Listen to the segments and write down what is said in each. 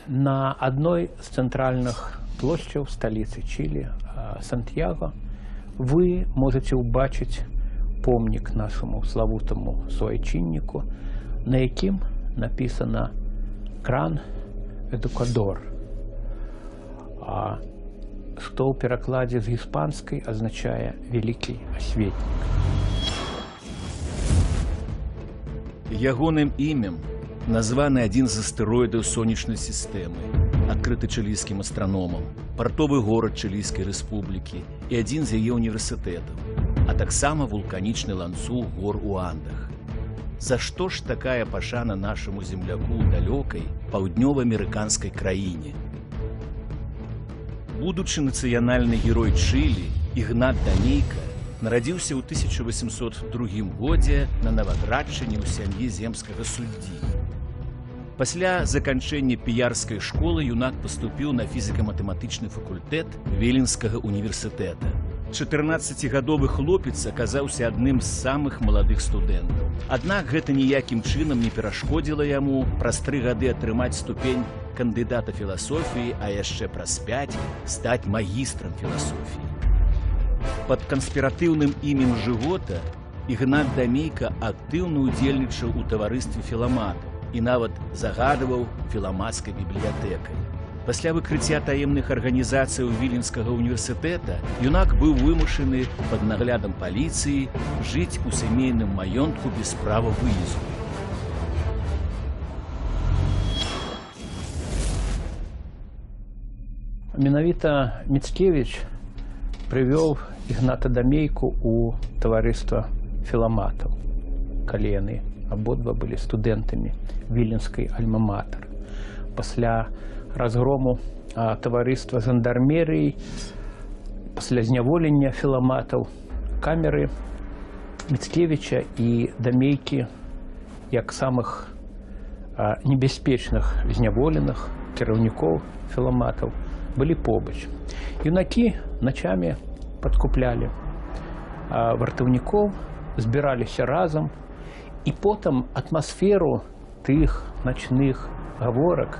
На одной из центральных площадей столицы Чили, Сантьяго, вы можете убачить помник нашему славутому суайчиннику, на яким написано «Gran Educador», что ў перакладзе з іспанскай азначае «великий осветник». Ягоным імем названы адзін з астэроідаў сонечнай сістэмы, адкрыты чылійскім астраномам, партовы горад Чылійскай рэспублікі і адзін з яе універсітэтаў, а таксама вулканічны ланцуг гор у Андах. За што ж такая пашана нашаму земляку ў далёкай паўднёва-амерыканскай краіне? Будучы нацыянальны герой Чылі, Ігнат Дамейка нарадзіўся ў 1802 годзе на Наваградчыне ў сям'і земскага суддзі. Пасля заканчэння піярскай школы юнак паступіў на фізіка-матэматычны факультэт Віленскага універсітэта. 14-гадовы хлопец аказаўся адным з самых маладых студэнтаў. Аднак гэта ніякім чынам не перашкодзіла яму праз 3 гады атрымаць ступень кандыдата філасофіі, а яшчэ праз 5 стаць магістрам філасофіі. Пад канспіратыўным імем Жыгота Ігнат Дамейка актыўна ўдзельнічаў у таварыстве філаматаў і нават загадываў філамацкай бібліятэкай. Пасля выкрыцця таемных арганізацыяў Віленскага універсітэта юнак быў вымушаны пад наглядам паліцыі жыць у сямейным маёнтку без права выезду. Менавіта Міцкевіч прывёў Ігната Дамейку ў таварыства філаматаў, калі яны абодва былі студэнтамі Віленскай альма-матэр. Пасля разгрому таварыства жандармерыі, пасля зняволення філаматаў, камеры Міцкевіча і Дамейкі, як самых небяспечных зняволеных кіраўнікоў філаматаў, былі побач. Юнакі начамі падкуплялі вартаўнікоў, збіраліся разам, і потым атмасферу тых начных гаворак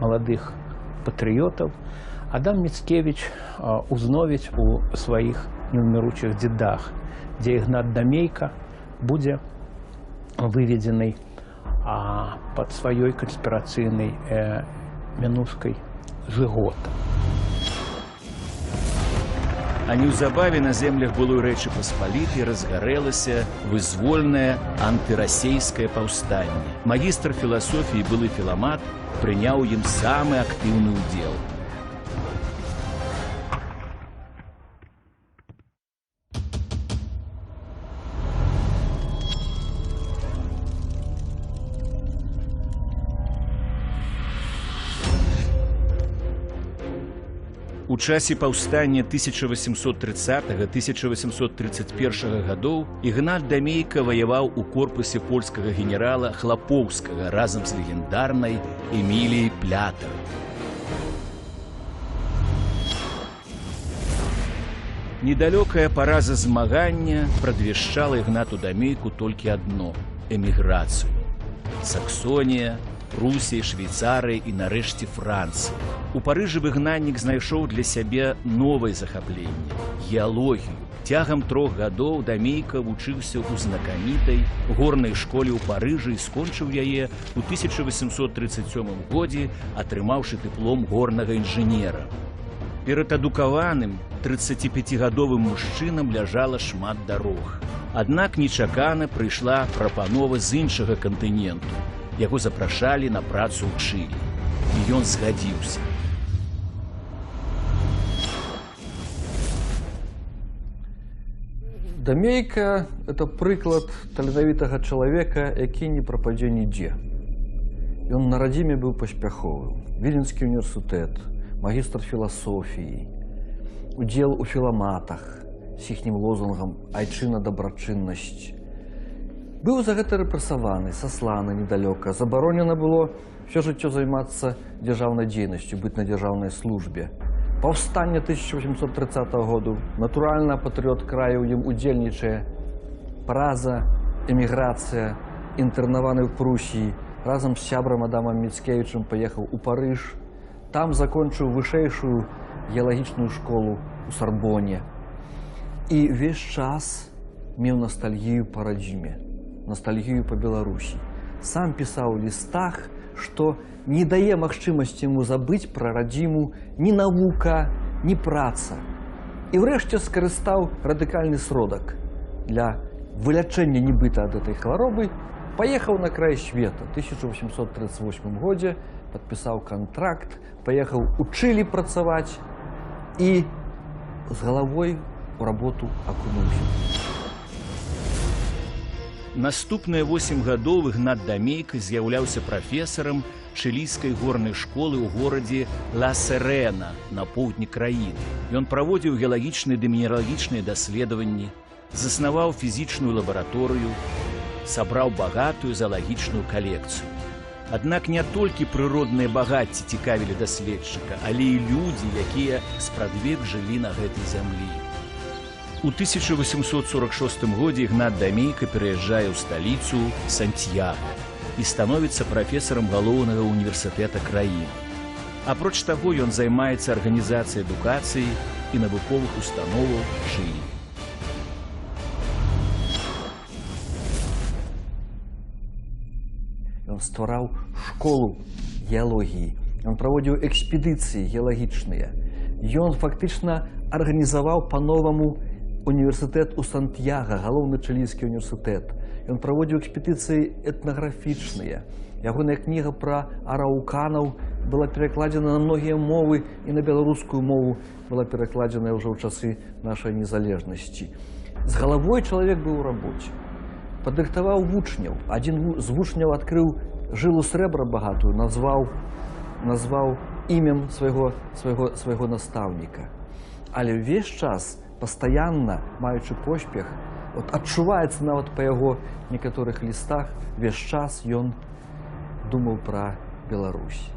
маладых патрыётаў Адам Міцкевіч узновіць у сваіх неўміручых дзедах, дзе Ігнат Дамейка будзе выведзены пад сваёй канспірацыйнай мянускай Жыгота. А неўзабаве на землях былой Рэчы Паспалітай разгарэлася вызвольнае антырасейскае паўстанне. Магістр філасофіі, былы філамат, прыняў ім самы актыўны ўдзел. У часе паўстання 1830-1831 гадоў Ігнат Дамейка ваяваў у корпусе польскага генерала Хлапоўскага разам з легендарнай Эміліяй Плятар. Недалёкая параза змагання прадвешчала Ігнату Дамейку толькі адно – эміграцыю. Саксонія, Прусія, Швейцарыя і, нарэшце, Францыя. У Парыжы выгнаннік знайшоў для сябе новае захапленне – геалогію. Цягам 3 гадоў Дамейка вучыўся ў знакамітай горнай школе ў Парыжы і скончыў яе ў 1837 годзе, атрымаўшы дыплом горнага інжынера. Перад адукаваным 35-гадовым мужчынам ляжала шмат дарог. Аднак нечакана прыйшла прапанова з іншага кантыненту. Яго запрашалі на працу ў Чылі. І ён згадзіўся. Дамейка – это прыклад таленавітага чалавека, які не прападзе нідзе. Ён на радзіме быў паспяховым. Віленскі універсітэт, магістр філасофіі, удзел у філаматах з іхнім лозунгам «Айчына дабрачыннасць». Быў за гэта рэпрэсаваны, сасланы недалёка. Забаронена было ўсё жыццё займацца дзяржаўнай дзейнасцю, быць на дзяржаўнай службе. Паўстанне 1830 году. Натуральна, патрыёт краю ў ім удзельнічае. Параза, эміграцыя, інтэрнаваны ў Прусіі. разам з сябрам Адамам Міцкевічам паехаў у Парыж. Там закончыў вышэйшую геалагічную школу у Сарбоне. І ўвесь час меў ностальгію па радзіме, ностальгію па Беларусі. Сам пісаў у лістах, што не дае магчымасці яму забыць пра радзіму ні навука, ні праца. І ўрэшце скарыстаў радыкальны сродак для вылячэння нібыта ад этой хваробы, паехаў на край света. В 1838 годзе падпісаў кантракт, паехаў у Чылі працаваць і з галавой у работу акунуўся. Наступныя 8 гадоў Ігнат Дамейка з'яўляўся прафесарам чылійскай горнай школы ў горадзе Ла-Серена на поўдні краіны. Ён праводзіў геалагічныя ды мінералагічныя даследаванні, заснаваў фізічную лабараторыю, сабраў багатую заалагічную калекцыю. Аднак не толькі прыродныя багацці цікавілі даследчыка, але і людзі, якія спрадвек жылі на гэтай зямлі. У 1846 годзе Ігнат Дамейка пераязджае ў сталіцу Сантьяга і становіцца прафесарам галоўнага універсітэта краіны. Апроч таго, ён займаецца арганізацыяй адукацыі і навуковых установаў Чылі. Ён ствараў школу геалогіі, ён праводзіў экспедыцыі геалагічныя. Ён фактычна арганізаваў па-новаму універсітэт у Сантьяга, галоўны чылійскі універсітэт. Ён праводзіў экспедыцыі этнаграфічныя. Ягоная кніга пра арауканаў была перакладзена на многія мовы, і на беларускую мову была перакладзеная ўжо ў часы нашай незалежнасці. З галавой чалавек быў у рабоце. Падрыхтаваў вучняў. Адзін з вучняў адкрыў жылу срэбра багатую, назваў імем свайго настаўніка. Але ўвесь час, пастаянна маючы поспех, адчуваецца нават па яго некаторых лістах, увесь час ён думаў пра Беларусь.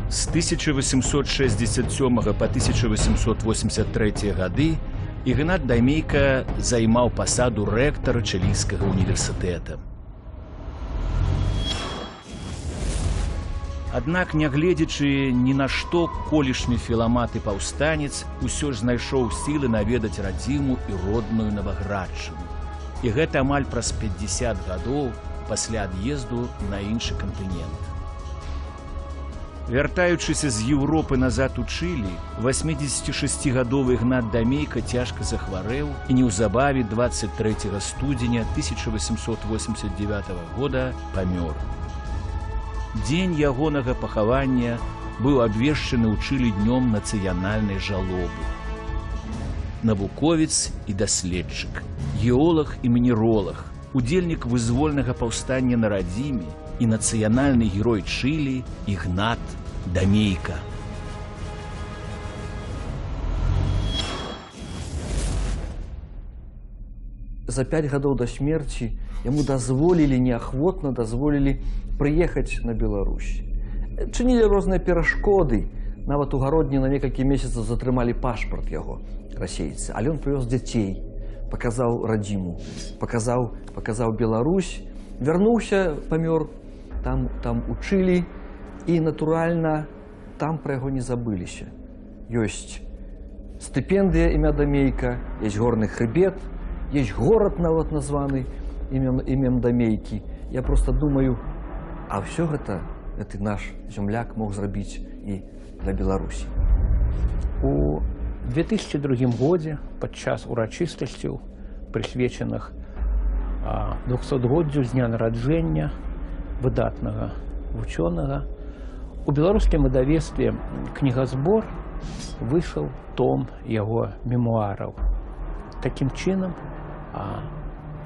З 1867 па 1883 гады Ігнат Дамейка займаў пасаду рэктара Чылійскага універсітэта. Аднак, нягледзячы ні на што, колішні філамат і паўстанец усё ж знайшоў сілы наведаць радзіму і родную Наваградчыну. І гэта амаль праз 50 гадоў пасля ад'езду на іншы кантынент. Вяртаючыся з Еўропы назад у Чылі, 86-гадовы Ігнат Дамейка цяжка захварэў і неўзабаве 23 студзеня 1889 года памёр. Дзень ягонага пахавання быў абвешчаны ў Чылі днём нацыянальнай жалобы. Навуковец і даследчык, геолаг і мінеролаг, удзельнік вызвольнага паўстання на радзіме і нацыянальны герой Чылі Ігнат Дамейка. За 5 гадоў да смерці яму дазволілі, неахвотна дазволілі прыехаць на Беларусь. Чынілі розныя перашкоды. Нават у гародні на некалькі месяцаў затрымалі пашпарт яго, расейцы. Але ён прывёз дзяцей, паказаў радзіму, паказаў Беларусь, вярнуўся, памёр там у Чылі, і, натуральна, там пра яго не забыліся. Ёсць стыпендыя імя Дамейка, ёсць горны хрыбет, ёсць горад нават названы імем Дамейкі. Я проста думаю, а ўсё гэта наш зямляк мог зрабіць і для Беларусі. У 2002 годзе падчас урачыстасцяў, прысвечаных 200-годдзю з дня нараджэння выдатнага вучонага, у беларускім выдавецтве «Кнігазбор» выйшаў том яго мемуараў. Такім чынам,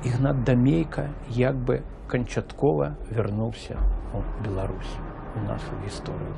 Ігнат Дамейка як бы канчаткова вярнуўся у Беларусь, у нашу гісторыю.